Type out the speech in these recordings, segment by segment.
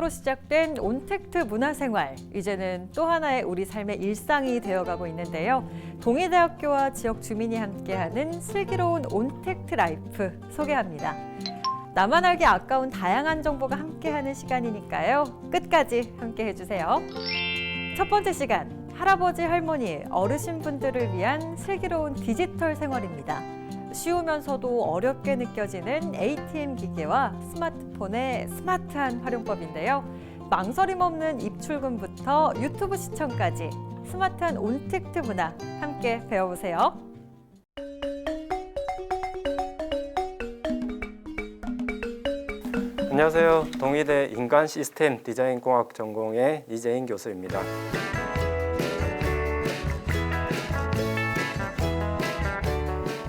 전통으로 시작된 온택트 문화생활, 이제는 또 하나의 우리 삶의 일상이 되어가고 있는데요. 동해대학교와 지역 주민이 함께하는 슬기로운 온택트 라이프 소개합니다. 나만 알기 아까운 다양한 정보가 함께하는 시간이니까요. 끝까지 함께 해주세요. 첫 번째 시간, 할아버지, 할머니, 어르신분들을 위한 슬기로운 디지털 생활입니다. 쉬우면서도 어렵게 느껴지는 ATM 기계와 스마트폰의 스마트한 활용법인데요. 망설임 없는 입출금부터 유튜브 시청까지 스마트한 온택트 문화 함께 배워보세요. 안녕하세요. 동의대 인간 시스템 디자인 공학 전공의 이재인 교수입니다.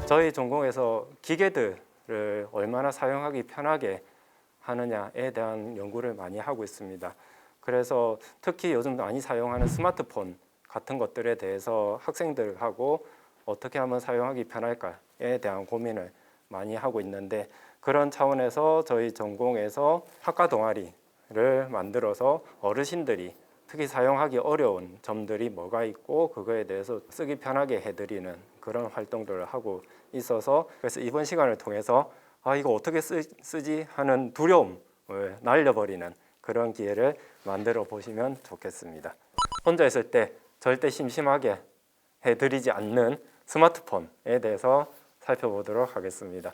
저희 전공에서 기계들을 얼마나 사용하기 편하게 하느냐에 대한 연구를 많이 하고 있습니다. 그래서 특히 요즘 많이 사용하는 스마트폰 같은 것들에 대해서 학생들하고 어떻게 하면 사용하기 편할까에 대한 고민을 많이 하고 있는데, 그런 차원에서 저희 전공에서 학과 동아리를 만들어서 어르신들이 특히 사용하기 어려운 점들이 뭐가 있고 그거에 대해서 쓰기 편하게 해드리는 그런 활동들을 하고 있어서, 그래서 이번 시간을 통해서 이거 어떻게 쓰지 하는 두려움을 날려버리는 그런 기회를 만들어 보시면 좋겠습니다. 혼자 있을 때 절대 심심하게 해드리지 않는 스마트폰에 대해서 살펴보도록 하겠습니다.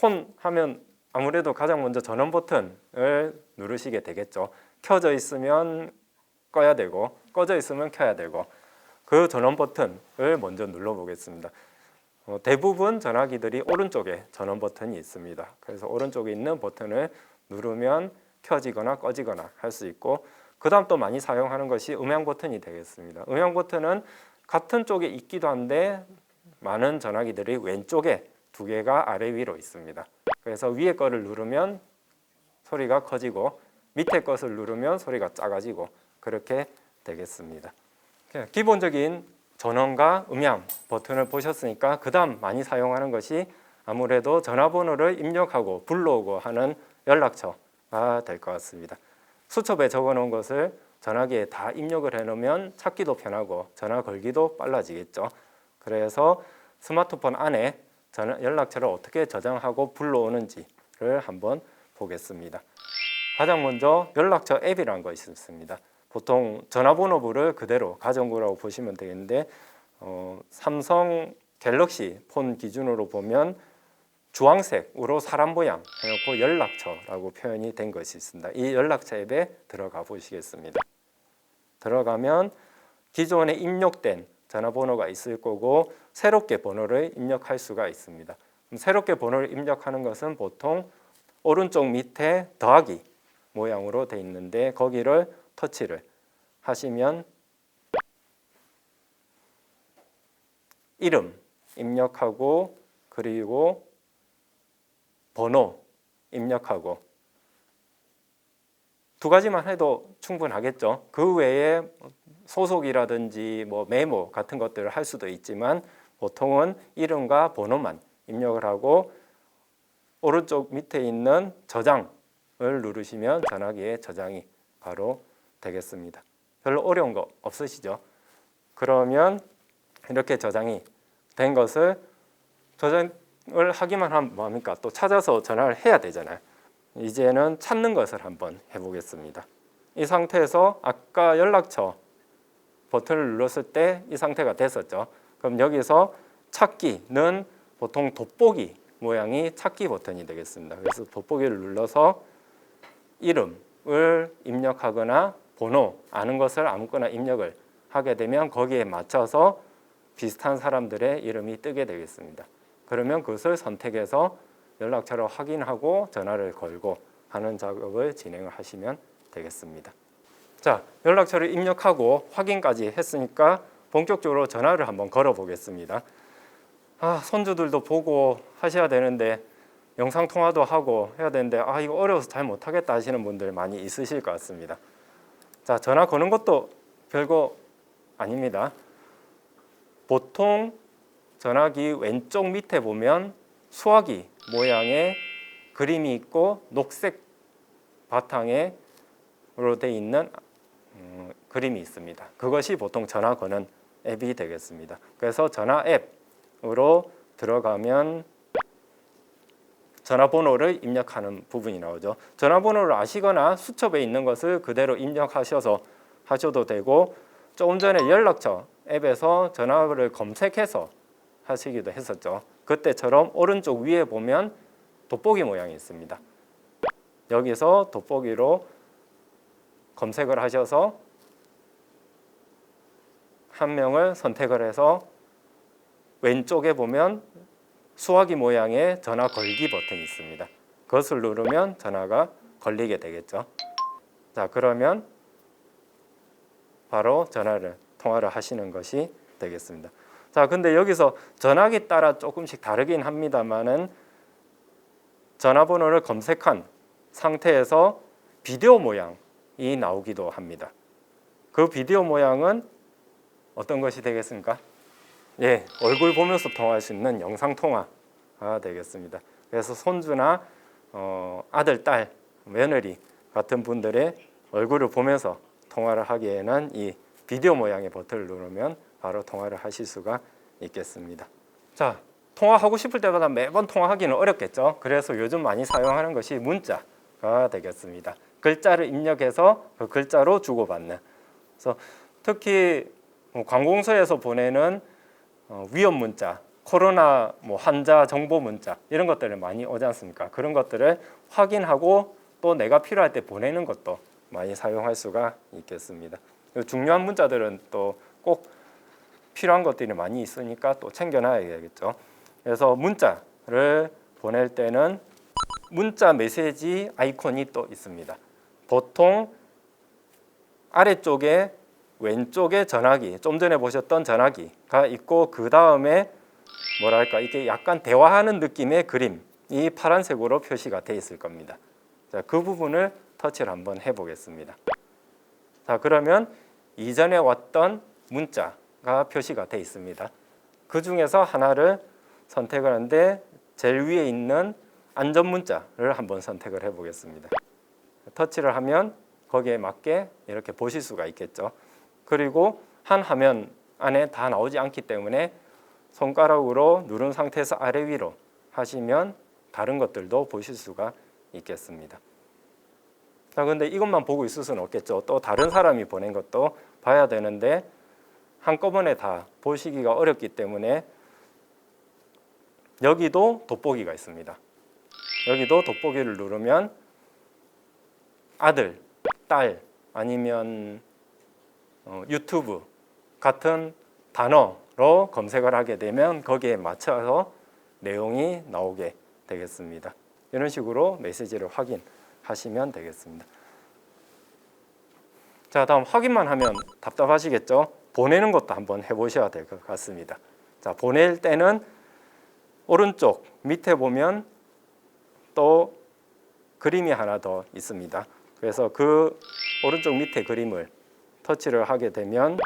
폰 하면 아무래도 가장 먼저 전원 버튼을 누르시게 되겠죠. 켜져 있으면 꺼야 되고 꺼져 있으면 켜야 되고, 그 전원 버튼을 먼저 눌러보겠습니다. 대부분 전화기들이 오른쪽에 전원 버튼이 있습니다. 그래서 오른쪽에 있는 버튼을 누르면 켜지거나 꺼지거나 할 수 있고, 그 다음 또 많이 사용하는 것이 음향 버튼이 되겠습니다. 음향 버튼은 같은 쪽에 있기도 한데 많은 전화기들이 왼쪽에 두 개가 아래 위로 있습니다. 그래서 위에 거를 누르면 소리가 커지고 밑에 것을 누르면 소리가 작아지고 그렇게 되겠습니다. 기본적인 전원과 음향 버튼을 보셨으니까 그 다음 많이 사용하는 것이 아무래도 전화번호를 입력하고 불러오고 하는 연락처가 될 것 같습니다. 수첩에 적어놓은 것을 전화기에 다 입력을 해놓으면 찾기도 편하고 전화 걸기도 빨라지겠죠. 그래서 스마트폰 안에 연락처를 어떻게 저장하고 불러오는지를 한번 보겠습니다. 가장 먼저 연락처 앱이라는 것이 있습니다. 보통 전화번호부를 그대로 가져온 거라고 보시면 되겠는데, 삼성 갤럭시 폰 기준으로 보면 주황색으로 사람 모양 해놓고 연락처라고 표현이 된 것이 있습니다. 이 연락처 앱에 들어가 보시겠습니다. 들어가면 기존에 입력된 전화번호가 있을 거고 새롭게 번호를 입력할 수가 있습니다. 그럼 새롭게 번호를 입력하는 것은 보통 오른쪽 밑에 더하기 모양으로 되어 있는데, 거기를 터치를 하시면 이름 입력하고 그리고 번호 입력하고 두 가지만 해도 충분하겠죠. 그 외에 소속이라든지 메모 같은 것들을 할 수도 있지만 보통은 이름과 번호만 입력을 하고 오른쪽 밑에 있는 저장을 누르시면 전화기에 저장이 바로 되겠습니다. 별로 어려운 거 없으시죠? 그러면 이렇게 저장이 된 것을 저장을 하기만 하면 뭐합니까? 또 찾아서 전화를 해야 되잖아요. 이제는 찾는 것을 한번 해보겠습니다. 이 상태에서 아까 연락처 버튼을 눌렀을 때 이 상태가 됐었죠. 그럼 여기서 찾기는 보통 돋보기 모양이 찾기 버튼이 되겠습니다. 그래서 돋보기를 눌러서 이름을 입력하거나 번호, 아는 것을 아무거나 입력을 하게 되면 거기에 맞춰서 비슷한 사람들의 이름이 뜨게 되겠습니다. 그러면 그것을 선택해서 연락처를 확인하고 전화를 걸고 하는 작업을 진행을 하시면 되겠습니다. 자, 연락처를 입력하고 확인까지 했으니까 본격적으로 전화를 한번 걸어 보겠습니다. 손주들도 보고 하셔야 되는데 영상통화도 하고 해야 되는데 이거 어려워서 잘 못하겠다 하시는 분들 많이 있으실 것 같습니다. 자, 전화 거는 것도 별거 아닙니다. 보통 전화기 왼쪽 밑에 보면 수화기 모양의 그림이 있고 녹색 바탕에 앱으로 되어 있는 그림이 있습니다. 그것이 보통 전화 거는 앱이 되겠습니다. 그래서 전화 앱으로 들어가면 전화번호를 입력하는 부분이 나오죠. 전화번호를 아시거나 수첩에 있는 것을 그대로 입력하셔서 하셔도 되고, 조금 전에 연락처 앱에서 전화를 검색해서 하시기도 했었죠. 그때처럼 오른쪽 위에 보면 돋보기 모양이 있습니다. 여기서 돋보기로 검색을 하셔서 한 명을 선택을 해서 왼쪽에 보면 수화기 모양의 전화 걸기 버튼이 있습니다. 그것을 누르면 전화가 걸리게 되겠죠. 자, 그러면 바로 통화를 하시는 것이 되겠습니다. 자, 근데 여기서 전화기 따라 조금씩 다르긴 합니다만은 전화번호를 검색한 상태에서 비디오 모양이 나오기도 합니다. 그 비디오 모양은 어떤 것이 되겠습니까? 예, 얼굴 보면서 통화할 수 있는 영상 통화가 되겠습니다. 그래서 손주나 아들, 딸, 며느리 같은 분들의 얼굴을 보면서 통화를 하기에는 이 비디오 모양의 버튼을 누르면 바로 통화를 하실 수가 있겠습니다. 자, 통화하고 싶을 때마다 매번 통화하기는 어렵겠죠. 그래서 요즘 많이 사용하는 것이 문자가 되겠습니다. 글자를 입력해서 그 글자로 주고받는. 그래서 특히 관공서에서 보내는 위험 문자, 코로나 환자 정보 문자 이런 것들을 많이 오지 않습니까? 그런 것들을 확인하고 또 내가 필요할 때 보내는 것도 많이 사용할 수가 있겠습니다. 중요한 문자들은 또 꼭 필요한 것들이 많이 있으니까 또 챙겨놔야 되겠죠. 그래서 문자를 보낼 때는 문자 메시지 아이콘이 또 있습니다. 보통 아래쪽에 왼쪽에 전화기, 좀 전에 보셨던 전화기가 있고, 그 다음에 뭐랄까 이게 약간 대화하는 느낌의 그림이 파란색으로 표시가 돼 있을 겁니다. 자, 그 부분을 터치를 한번 해보겠습니다. 자, 그러면 이전에 왔던 문자가 표시가 돼 있습니다. 그 중에서 하나를 선택을 하는데 제일 위에 있는 안전 문자를 한번 선택을 해보겠습니다. 터치를 하면 거기에 맞게 이렇게 보실 수가 있겠죠. 그리고 한 화면 안에 다 나오지 않기 때문에 손가락으로 누른 상태에서 아래 위로 하시면 다른 것들도 보실 수가 있겠습니다. 자, 근데 이것만 보고 있을 수는 없겠죠. 또 다른 사람이 보낸 것도 봐야 되는데 한꺼번에 다 보시기가 어렵기 때문에 여기도 돋보기가 있습니다. 여기도 돋보기를 누르면 아들, 딸 아니면 유튜브 같은 단어로 검색을 하게 되면 거기에 맞춰서 내용이 나오게 되겠습니다. 이런 식으로 메시지를 확인하시면 되겠습니다. 자, 다음 확인만 하면 답답하시겠죠? 보내는 것도 한번 해보셔야 될 것 같습니다. 자, 보낼 때는 오른쪽 밑에 보면 또 그림이 하나 더 있습니다. 그래서 그 오른쪽 밑에 그림을 터치를 하게 되면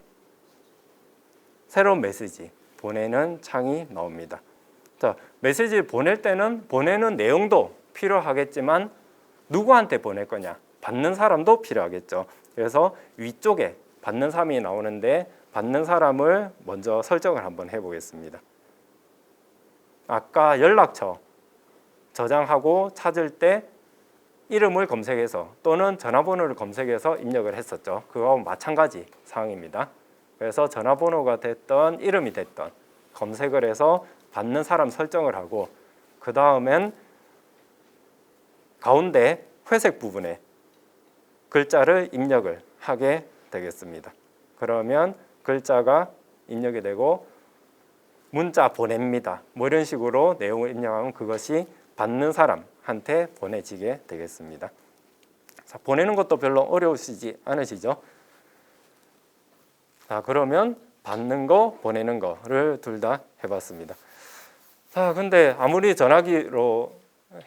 새로운 메시지 보내는 창이 나옵니다. 자, 메시지를 보낼 때는 보내는 내용도 필요하겠지만 누구한테 보낼 거냐, 받는 사람도 필요하겠죠. 그래서 위쪽에 받는 사람이 나오는데 받는 사람을 먼저 설정을 한번 해보겠습니다. 아까 연락처 저장하고 찾을 때 이름을 검색해서 또는 전화번호를 검색해서 입력을 했었죠. 그거하고 마찬가지 상황입니다. 그래서 전화번호가 됐던 이름이 됐던 검색을 해서 받는 사람 설정을 하고, 그 다음엔 가운데 회색 부분에 글자를 입력을 하게 되겠습니다. 그러면 글자가 입력이 되고 문자 보냅니다. 뭐 이런 식으로 내용을 입력하면 그것이 받는 사람한테 보내지게 되겠습니다. 자, 보내는 것도 별로 어려우시지 않으시죠? 자, 그러면 받는 거, 보내는 거를 둘 다 해봤습니다. 자, 근데 아무리 전화기로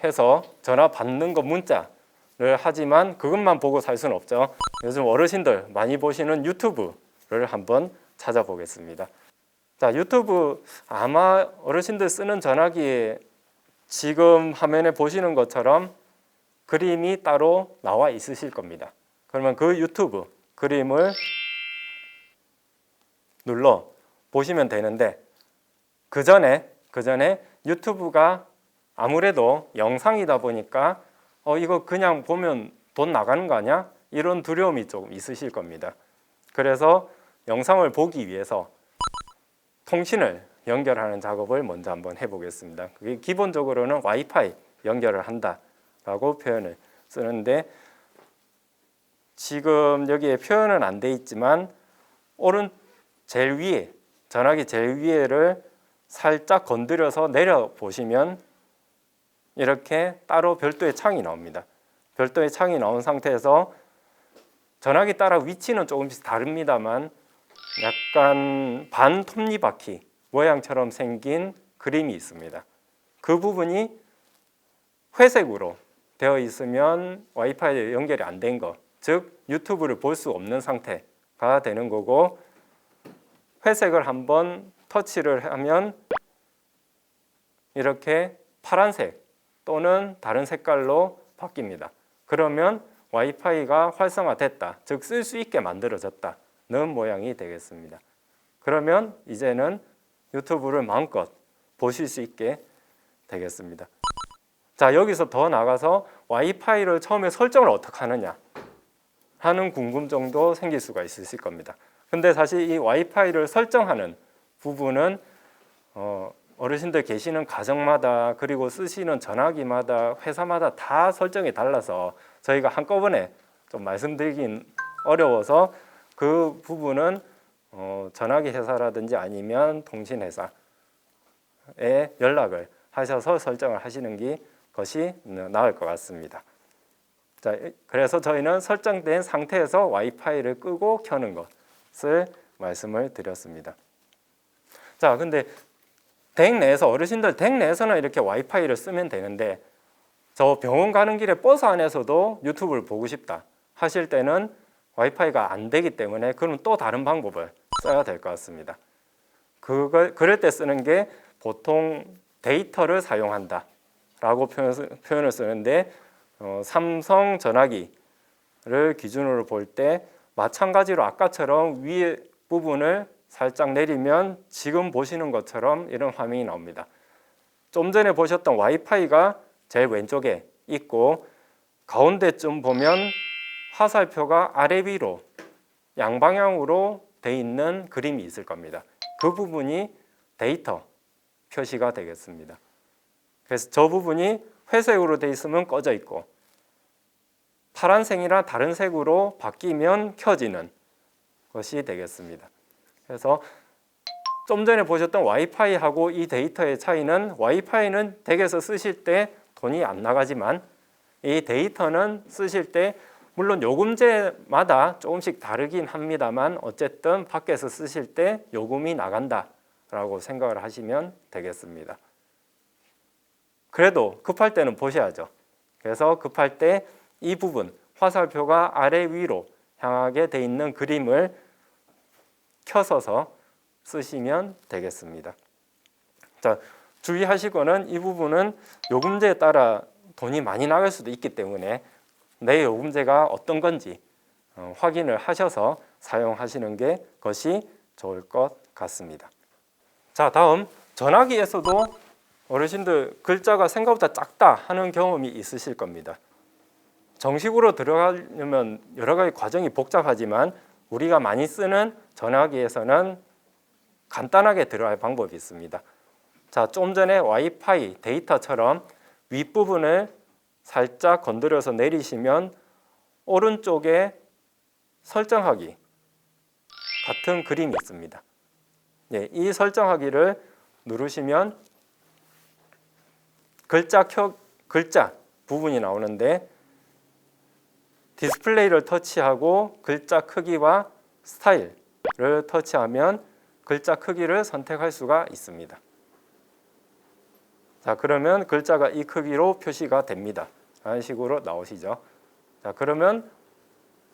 해서 전화 받는 거 문자를 하지만 그것만 보고 살 수는 없죠. 요즘 어르신들 많이 보시는 유튜브를 한번 찾아보겠습니다. 자, 유튜브 아마 어르신들 쓰는 전화기에 지금 화면에 보시는 것처럼 그림이 따로 나와 있으실 겁니다. 그러면 그 유튜브 그림을 눌러 보시면 되는데 그 전에 유튜브가 아무래도 영상이다 보니까 이거 그냥 보면 돈 나가는 거 아니야? 이런 두려움이 조금 있으실 겁니다. 그래서 영상을 보기 위해서 통신을 연결하는 작업을 먼저 한번 해보겠습니다. 그게 기본적으로는 와이파이 연결을 한다라고 표현을 쓰는데 지금 여기에 표현은 안 돼 있지만 오른 제일 위에 전화기 제일 위에를 살짝 건드려서 내려 보시면 이렇게 따로 별도의 창이 나옵니다. 별도의 창이 나온 상태에서 전화기 따라 위치는 조금씩 다릅니다만 약간 반 톱니바퀴 모양처럼 생긴 그림이 있습니다. 그 부분이 회색으로 되어 있으면 와이파이에 연결이 안 된 거, 즉 유튜브를 볼 수 없는 상태가 되는 거고 회색을 한번 터치를 하면 이렇게 파란색 또는 다른 색깔로 바뀝니다. 그러면 와이파이가 활성화됐다, 즉 쓸 수 있게 만들어졌다는 모양이 되겠습니다. 그러면 이제는 유튜브를 마음껏 보실 수 있게 되겠습니다. 자, 여기서 더 나가서 와이파이를 처음에 설정을 어떻게 하느냐 하는 궁금증도 생길 수가 있으실 겁니다. 근데 사실 이 와이파이를 설정하는 부분은 어르신들 계시는 가정마다 그리고 쓰시는 전화기마다 회사마다 다 설정이 달라서 저희가 한꺼번에 좀 말씀드리긴 어려워서 그 부분은 전화기 회사라든지 아니면 통신회사에 연락을 하셔서 설정을 하시는 것이 나을 것 같습니다. 자, 그래서 저희는 설정된 상태에서 와이파이를 끄고 켜는 것을 말씀을 드렸습니다. 자, 근데 댁 내에서 어르신들 댁 내에서는 이렇게 와이파이를 쓰면 되는데 저 병원 가는 길에 버스 안에서도 유튜브를 보고 싶다 하실 때는 와이파이가 안 되기 때문에 그럼 또 다른 방법을 써야 될 것 같습니다. 그럴 때 쓰는 게 보통 데이터를 사용한다 라고 표현을 쓰는데 삼성 전화기를 기준으로 볼 때 마찬가지로 아까처럼 위에 부분을 살짝 내리면 지금 보시는 것처럼 이런 화면이 나옵니다. 좀 전에 보셨던 와이파이가 제일 왼쪽에 있고 가운데쯤 보면 화살표가 아래 위로 양방향으로 돼 있는 그림이 있을 겁니다. 그 부분이 데이터 표시가 되겠습니다. 그래서 저 부분이 회색으로 돼 있으면 꺼져 있고 파란색이나 다른 색으로 바뀌면 켜지는 것이 되겠습니다. 그래서 좀 전에 보셨던 와이파이하고 이 데이터의 차이는 와이파이는 댁에서 쓰실 때 돈이 안 나가지만 이 데이터는 쓰실 때 물론 요금제마다 조금씩 다르긴 합니다만 어쨌든 밖에서 쓰실 때 요금이 나간다라고 생각을 하시면 되겠습니다. 그래도 급할 때는 보셔야죠. 그래서 급할 때 이 부분 화살표가 아래 위로 향하게 돼 있는 그림을 켜서서 쓰시면 되겠습니다. 자, 주의하실 거는 이 부분은 요금제에 따라 돈이 많이 나갈 수도 있기 때문에 내 요금제가 어떤 건지 확인을 하셔서 사용하시는 게 것이 좋을 것 같습니다. 자, 다음 전화기에서도 어르신들 글자가 생각보다 작다 하는 경험이 있으실 겁니다. 정식으로 들어가려면 여러 가지 과정이 복잡하지만 우리가 많이 쓰는 전화기에서는 간단하게 들어갈 방법이 있습니다. 자, 좀 전에 와이파이 데이터처럼 윗부분을 살짝 건드려서 내리시면 오른쪽에 설정하기 같은 그림이 있습니다. 네, 이 설정하기를 누르시면 글자 부분이 나오는데 디스플레이를 터치하고 글자 크기와 스타일을 터치하면 글자 크기를 선택할 수가 있습니다. 자, 그러면 글자가 이 크기로 표시가 됩니다. 이런 식으로 나오시죠. 자, 그러면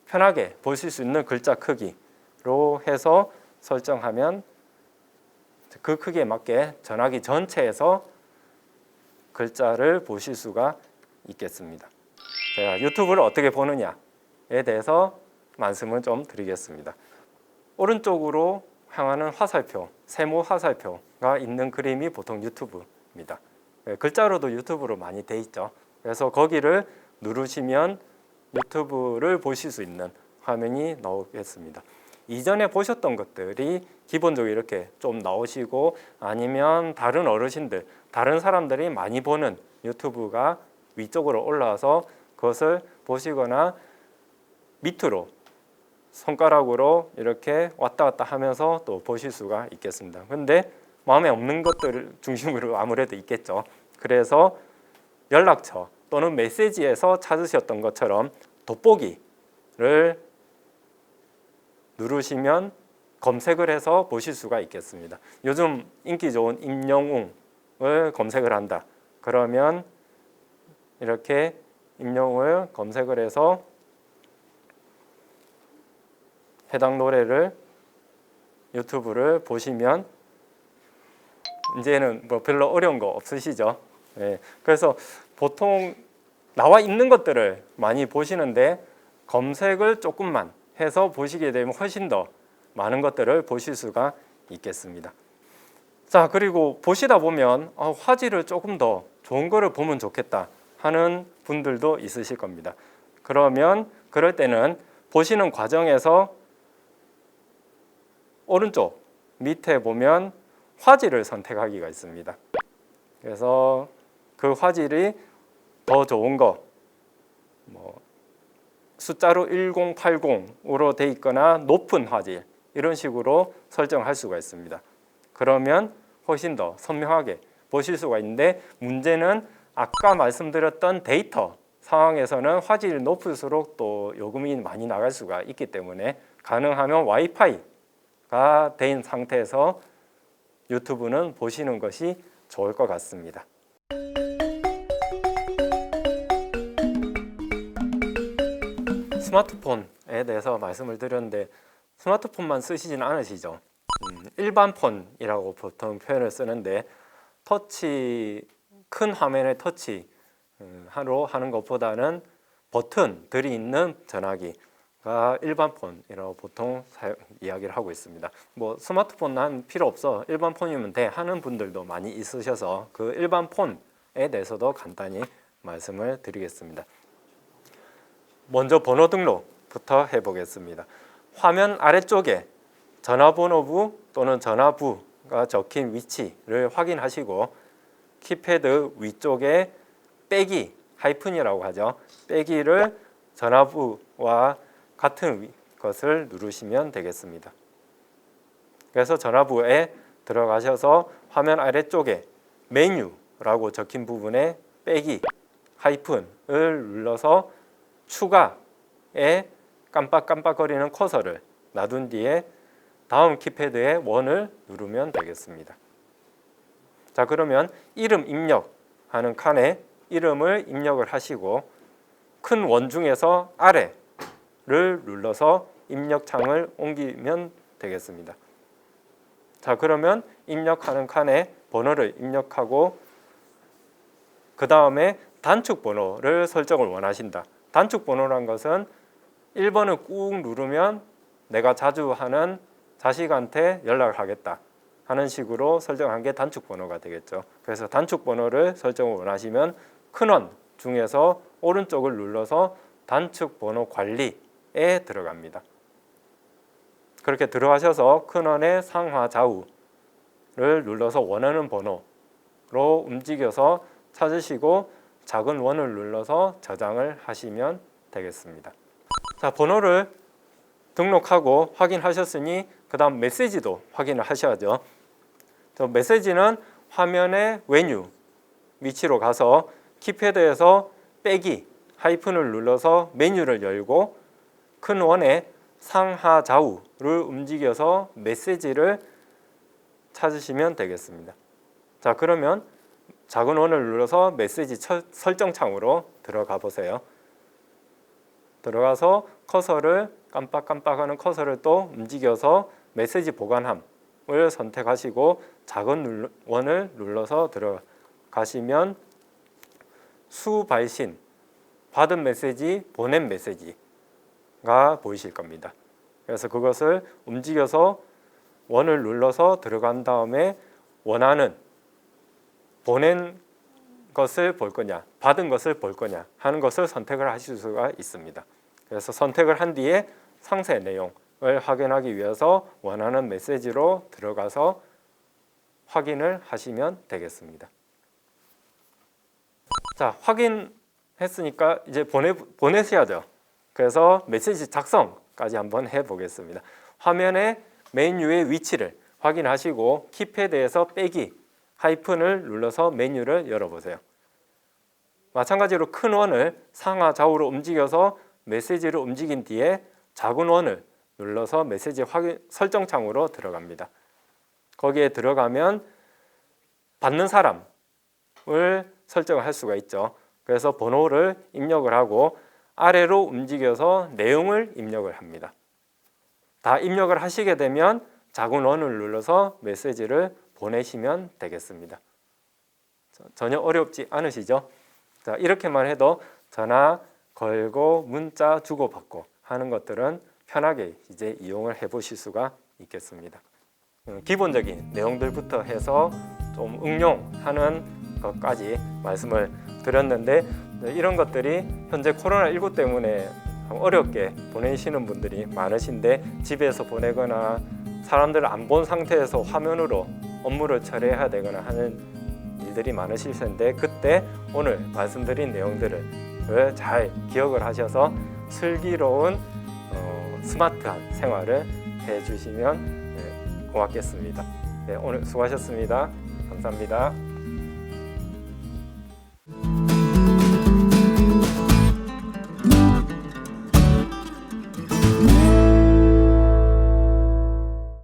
편하게 보실 수 있는 글자 크기로 해서 설정하면 그 크기에 맞게 전화기 전체에서 글자를 보실 수가 있겠습니다. 제가 유튜브를 어떻게 보느냐 대해서 말씀을 좀 드리겠습니다. 오른쪽으로 향하는 화살표, 세모 화살표가 있는 그림이 보통 유튜브입니다. 글자로도 유튜브로 많이 돼 있죠. 그래서 거기를 누르시면 유튜브를 보실 수 있는 화면이 나오겠습니다. 이전에 보셨던 것들이 기본적으로 이렇게 좀 나오시고, 아니면 다른 어르신들, 다른 사람들이 많이 보는 유튜브가 위쪽으로 올라와서 그것을 보시거나, 밑으로 손가락으로 이렇게 왔다 갔다 하면서 또 보실 수가 있겠습니다. 근데 마음에 없는 것들을 중심으로 아무래도 있겠죠. 그래서 연락처 또는 메시지에서 찾으셨던 것처럼 돋보기를 누르시면 검색을 해서 보실 수가 있겠습니다. 요즘 인기 좋은 임영웅을 검색을 한다. 그러면 이렇게 임영웅을 검색을 해서 해당 노래를 유튜브를 보시면 이제는 뭐 별로 어려운 거 없으시죠? 네. 그래서 보통 나와 있는 것들을 많이 보시는데 검색을 조금만 해서 보시게 되면 훨씬 더 많은 것들을 보실 수가 있겠습니다. 자, 그리고 보시다 보면 화질을 조금 더 좋은 거를 보면 좋겠다 하는 분들도 있으실 겁니다. 그러면 그럴 때는 보시는 과정에서 오른쪽 밑에 보면 화질을 선택하기가 있습니다. 그래서 그 화질이 더 좋은 거, 숫자로 1080으로 돼 있거나 높은 화질, 이런 식으로 설정할 수가 있습니다. 그러면 훨씬 더 선명하게 보실 수가 있는데, 문제는 아까 말씀드렸던 데이터 상황에서는 화질이 높을수록 또 요금이 많이 나갈 수가 있기 때문에 가능하면 와이파이가 된 상태에서 유튜브는 보시는 것이 좋을 것 같습니다. 스마트폰에 대해서 말씀을 드렸는데, 스마트폰만 쓰시진 않으시죠? 일반 폰이라고 보통 표현을 쓰는데, 터치, 큰 화면의 터치로 하는 것보다는 버튼들이 있는 전화기가 일반 폰이라고 보통 이야기를 하고 있습니다. 뭐 스마트폰은 필요 없어, 일반 폰이면 돼 하는 분들도 많이 있으셔서 그 일반 폰에 대해서도 간단히 말씀을 드리겠습니다. 먼저 번호 등록부터 해보겠습니다. 화면 아래쪽에 전화번호부 또는 전화부가 적힌 위치를 확인하시고, 키패드 위쪽에 빼기, 하이픈이라고 하죠. 빼기를 전화부와 같은 것을 누르시면 되겠습니다. 그래서 전화부에 들어가셔서 화면 아래쪽에 메뉴라고 적힌 부분에 빼기, 하이픈을 눌러서 추가에 깜빡깜빡거리는 커서를 놔둔 뒤에 다음 키패드의 원을 누르면 되겠습니다. 자, 그러면 이름 입력하는 칸에 이름을 입력을 하시고, 큰 원 중에서 아래를 눌러서 입력창을 옮기면 되겠습니다. 자, 그러면 입력하는 칸에 번호를 입력하고, 그 다음에 단축 번호를 설정을 원하신다. 단축 번호란 것은 1번을 꾹 누르면 내가 자주 하는 자식한테 연락을 하겠다 하는 식으로 설정한 게 단축 번호가 되겠죠. 그래서 단축 번호를 설정을 원하시면 큰 원 중에서 오른쪽을 눌러서 단축 번호 관리에 들어갑니다. 그렇게 들어가셔서 큰 원의 상하 좌우를 눌러서 원하는 번호로 움직여서 찾으시고, 작은 원을 눌러서 저장을 하시면 되겠습니다. 자, 번호를 등록하고 확인하셨으니 그 다음 메시지도 확인을 하셔야죠. 메시지는 화면의 메뉴 위치로 가서 키패드에서 빼기, 하이픈을 눌러서 메뉴를 열고, 큰 원의 상하 좌우를 움직여서 메시지를 찾으시면 되겠습니다. 자, 그러면 작은 원을 눌러서 메시지 설정 창으로 들어가 보세요. 들어가서 커서를 깜빡깜빡하는 커서를 또 움직여서 메시지 보관함을 선택하시고, 작은 원을 눌러서 들어가시면 수발신, 받은 메시지, 보낸 메시지 가 보이실 겁니다. 그래서 그것을 움직여서 원을 눌러서 들어간 다음에 원하는 보낸 것을 볼 거냐, 받은 것을 볼 거냐 하는 것을 선택을 하실 수가 있습니다. 그래서 선택을 한 뒤에 상세 내용을 확인하기 위해서 원하는 메시지로 들어가서 확인을 하시면 되겠습니다. 자, 확인했으니까 이제 보내셔야죠. 그래서 메시지 작성까지 한번 해보겠습니다. 화면에 메뉴의 위치를 확인하시고 키패드에서 빼기 하이픈을 눌러서 메뉴를 열어보세요. 마찬가지로 큰 원을 상하 좌우로 움직여서 메시지를 움직인 뒤에 작은 원을 눌러서 메시지 확인 설정 창으로 들어갑니다. 거기에 들어가면 받는 사람을 설정을 할 수가 있죠. 그래서 번호를 입력을 하고 아래로 움직여서 내용을 입력을 합니다. 다 입력을 하시게 되면 작은 원을 눌러서 메시지를 보내시면 되겠습니다. 전혀 어렵지 않으시죠? 자, 이렇게만 해도 전화 걸고 문자 주고받고 하는 것들은 편하게 이제 이용을 해보실 수가 있겠습니다. 기본적인 내용들부터 해서 좀 응용하는 것까지 말씀을 드렸는데 이런 것들이 현재 코로나19 때문에 어렵게 보내시는 분들이 많으신데 집에서 보내거나 사람들을 안 본 상태에서 화면으로 업무를 처리해야 되거나 하는 일들이 많으실 텐데 그때 오늘 말씀드린 내용들을 잘 기억을 하셔서 슬기로운 스마트한 생활을 해주시면 고맙겠습니다. 네, 오늘 수고하셨습니다. 감사합니다.